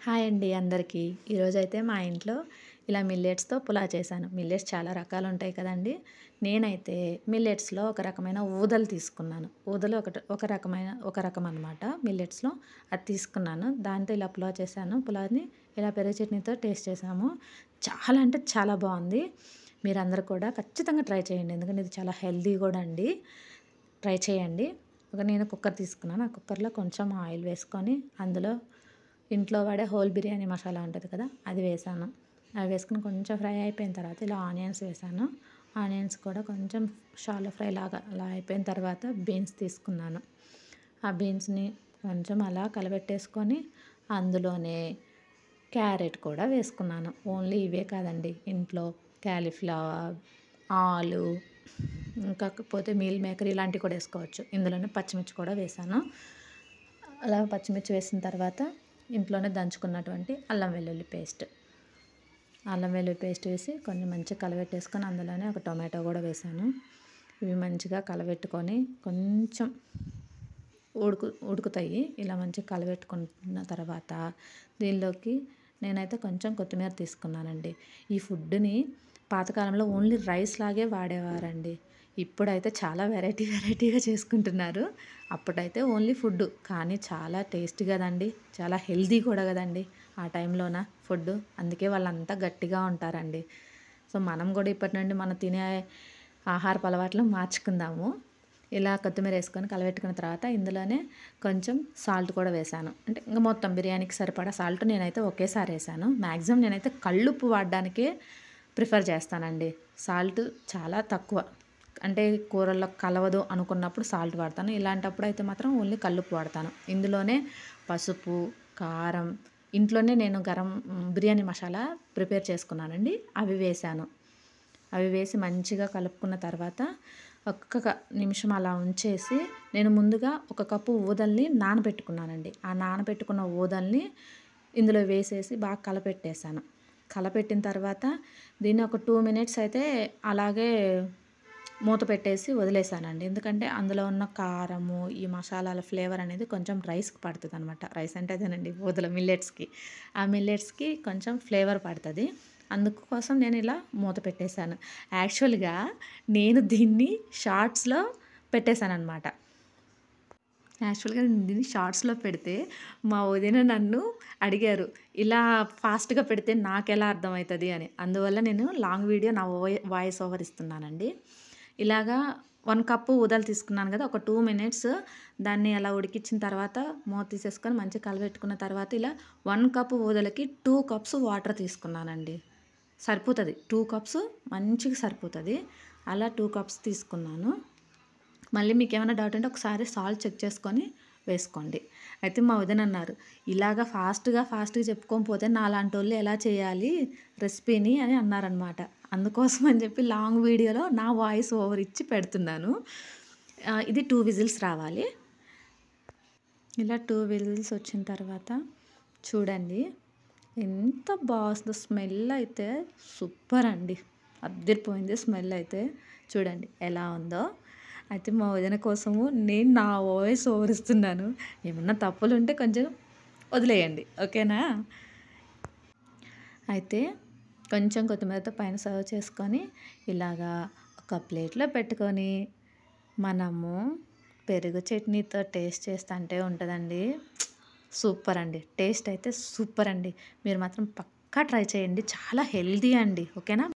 Hi అండి అందరికీ. ఈరోజైతే మా ఇంట్లో ఇలా మిల్లెట్స్‌తో పులావ్ చేశాను. మిల్లెట్స్ చాలా రకాలు ఉంటాయి కదండీ! నేనైతే మిల్లెట్స్‌లో ఒక రకమైన ఊదలు తీసుకున్నాను. ఊదలు ఒక రకం అనమాట మిల్లెట్స్‌లో. అది తీసుకున్నాను. దాంతో ఇలా పులావ్ చేశాను. పులావ్‌ని ఇలా పెరుగు చట్నీతో టేస్ట్ చేసాము. చాలా అంటే చాలా బావుంది. మీరందరూ కూడా ఖచ్చితంగా ట్రై చేయండి. ఎందుకంటే ఇది చాలా హెల్తీ కూడా అండి. ట్రై చేయండి. నేను కుక్కర్ తీసుకున్నాను. ఆ కుక్కర్‌లో కొంచెం ఆయిల్ వేసుకొని అందులో ఇంట్లో వాడే హోల్ బిర్యానీ మసాలా ఉంటది కదా! అది వేశాను. అవి వేసుకొని కొంచెం ఫ్రై అయిపోయిన తర్వాత ఇలా ఆనియన్స్ వేశాను. ఆనియన్స్ కూడా కొంచెం షాలో ఫ్రై లాగా అలా అయిపోయిన తర్వాత బీన్స్ తీసుకున్నాను. ఆ బీన్స్‌ని కొంచెం అలా కలబెట్టేసుకొని అందులోనే క్యారెట్ కూడా వేసుకున్నాను. ఓన్లీ ఇవే కాదండి. ఇంట్లో క్యాలీఫ్లవర్, ఆలు కాకపోతే మీల్ మేకర్ ఇలాంటివి కూడా వేసుకోవచ్చు. ఇందులోనే పచ్చిమిర్చి కూడా వేశాను. అలా పచ్చిమిర్చి వేసిన తర్వాత ఇంట్లోనే దంచుకున్నటువంటి అల్లం వెల్లుల్లి పేస్ట్ వేసి కొంచెం మంచిగా కలబెట్టేసుకొని అందులోనే ఒక టొమాటో కూడా వేసాను. ఇవి మంచిగా కలబెట్టుకొని కొంచెం ఉడుకుతాయి. ఇలా మంచిగా కలబెట్టుకున్న తర్వాత దీనిలోకి నేనైతే కొంచెం కొత్తిమీర తీసుకున్నానండి. ఈ ఫుడ్‌ని పాతకాలంలో ఓన్లీ రైస్ లాగే వాడేవారండి. ఇప్పుడైతే చాలా వెరైటీగా చేసుకుంటున్నారు. అప్పుడైతే ఓన్లీ ఫుడ్డు. కానీ చాలా టేస్టీ కదండీ! చాలా హెల్తీ కూడా కదండీ! ఆ టైంలోన ఫుడ్డు. అందుకే వాళ్ళంతా గట్టిగా ఉంటారండి. సో, మనం కూడా ఇప్పటి నుండి మనం తినే ఆహారపు అలవాట్లను మార్చుకుందాము. ఇలా కొత్తిమీర వేసుకొని కలబెట్టుకున్న తర్వాత ఇందులోనే కొంచెం సాల్ట్ కూడా వేశాను. అంటే ఇంక మొత్తం బిర్యానీకి సరిపడా సాల్ట్ నేనైతే ఒకేసారి వేశాను. మాక్సిమం నేనైతే కల్లుప్పు వాడడానికే ప్రిఫర్ చేస్తానండి. సాల్ట్ చాలా తక్కువ. అంటే కూరల్లో కలవదు అనుకున్నప్పుడు సాల్ట్ వాడతాను. ఇలాంటప్పుడు అయితే మాత్రం ఓన్లీ కల్లుప్పు వాడతాను. ఇందులోనే పసుపు, కారం ఇంట్లోనే నేను బిర్యానీ మసాలా ప్రిపేర్ చేసుకున్నానండి. అవి వేశాను. అవి వేసి మంచిగా కలుపుకున్న తర్వాత ఒక్క నిమిషం అలా ఉంచేసి నేను ముందుగా ఒక కప్పు ఊదల్ని నానబెట్టుకున్నానండి. ఆ నానబెట్టుకున్న ఊదల్ని ఇందులో వేసేసి బాగా కలపెట్టేసాను. కలపెట్టిన తర్వాత దీన్ని ఒక 2 మినిట్స్ అయితే అలాగే మూత పెట్టేసి వదిలేసానండి. ఎందుకంటే అందులో ఉన్న కారము, ఈ మసాలాల ఫ్లేవర్ అనేది కొంచెం రైస్‌కి పడతదనమాట. రైస్ అంటే అదేనండి మిల్లెట్స్‌కి. ఆ మిల్లెట్స్‌కి కొంచెం ఫ్లేవర్ పడతది. అందుకోసం నేను ఇలా మూత పెట్టేసాను. యాక్చువల్‌గా నేను దీన్ని షార్ట్స్‌లో పెట్టేసాననమాట. దీన్ని షార్ట్స్‌లో పెడితే మా వదిన నన్ను అడిగారు. ఇలా ఫాస్ట్‌గా పెడితే నాకెలా అర్థమవుతది అని. అందువల్ల నేను లాంగ్ వీడియో నా వాయిస్ ఓవర్ ఇస్తున్నానండి. ఇలాగా 1 కప్పు ఊదలు తీసుకున్నాను కదా! ఒక 2 మినిట్స్ దాన్ని అలా ఉడికించిన తర్వాత మూత తీసేసుకొని మంచిగా కలబెట్టుకున్న తర్వాత ఇలా 1 కప్పు ఊదలకి 2 కప్స్ వాటర్ తీసుకున్నానండి. సరిపోతది. 2 కప్స్ మంచిగా సరిపోతది. అలా 2 కప్స్ తీసుకున్నాను. మళ్ళీ మీకేమైనా డౌట్ ఉంటే ఒకసారి సాల్ట్ చెక్ చేసుకొని వేసుకోండి. అయితే మా వదిన అన్నారు, ఇలాగ ఫాస్ట్‌గా చెప్పుకొని పోతే నాలాంటోళ్ళు ఎలా చేయాలి రెసిపీని అని అన్నారనమాట. అందుకోసం అని చెప్పి లాంగ్ వీడియోలో నా వాయిస్ ఓవర్ ఇచ్చి పెడుతున్నాను. ఇది 2 విజిల్స్ రావాలి. ఇలా 2 విజిల్స్ వచ్చిన తర్వాత చూడండి ఎంత బాగొస్తుందో స్మెల్ అయితే సూపర్ అండి. అద్దిరిపోయింది స్మెల్ అయితే. చూడండి ఎలా ఉందో. అయితే మా వదిన కోసము నేను నా వాయిస్ ఓవర్ ఇస్తున్నాను. ఏమన్నా తప్పులుంటే కొంచెం వదిలేయండి. ఓకేనా? అయితే కొంచెం కొత్తిమీరతో పైన సర్వ్ చేసుకొని ఇలాగా ఒక ప్లేట్‌లో పెట్టుకొని మనము పెరుగు చట్నీతో టేస్ట్ చేస్తంటే ఉంటదండి. సూపర్ అండి. టేస్ట్ అయితే సూపర్ అండి. మీరు మాత్రం పక్కా ట్రై చేయండి. చాలా హెల్తీ అండి. ఓకేనా?